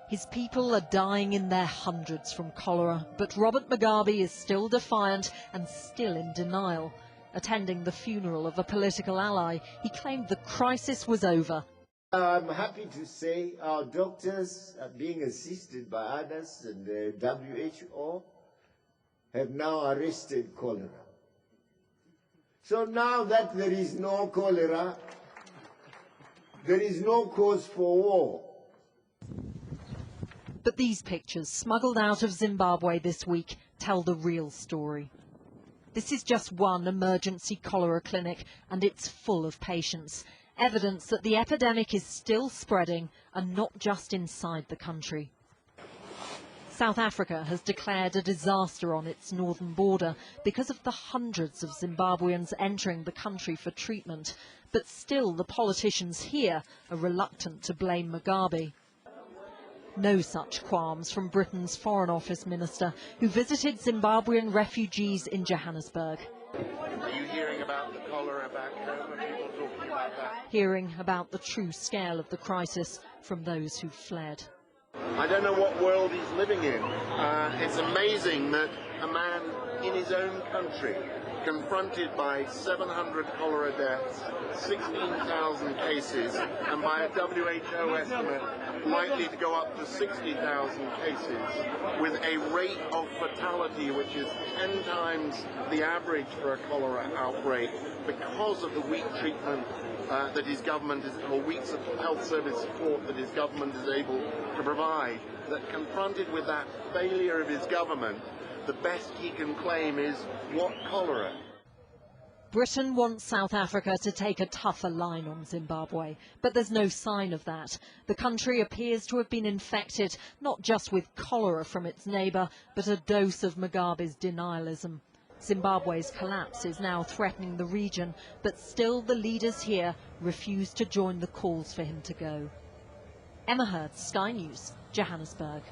His people are dying in their hundreds from cholera, but Robert Mugabe is still defiant and still in denial. Attending the funeral of a political ally, he claimed the crisis was over. I'm happy to say our doctors are being assisted by others, and the WHO have now arrested cholera. So now that there is no cholera, there is no cause for war. But these pictures, smuggled out of Zimbabwe this week, tell the real story. This is just one emergency cholera clinic, and it's full of patients. Evidence that the epidemic is still spreading, and not just inside the country. South Africa has declared a disaster on its northern border because of the hundreds of Zimbabweans entering the country for treatment. But still, the politicians here are reluctant to blame Mugabe. No such qualms from Britain's Foreign Office Minister, who visited Zimbabwean refugees in Johannesburg. Are you hearing about the cholera back home? Are people talking about that? Hearing about the true scale of the crisis from those who fled. I don't know what world he's living in. It's amazing that a man in his own country, confronted by 700 cholera deaths, 16,000 cases, and by a WHO estimate likely to go up to 60,000 cases, with a rate of fatality which is 10 times the average for a cholera outbreak, because of the weak treatment that his government is, or weeks of health service support that his government is able to provide, that confronted with that failure of his government, the best he can claim is, what cholera? Britain wants South Africa to take a tougher line on Zimbabwe, but there's no sign of that. The country appears to have been infected not just with cholera from its neighbour, but a dose of Mugabe's denialism. Zimbabwe's collapse is now threatening the region, but still the leaders here refuse to join the calls for him to go. Emma Hurd, Sky News, Johannesburg.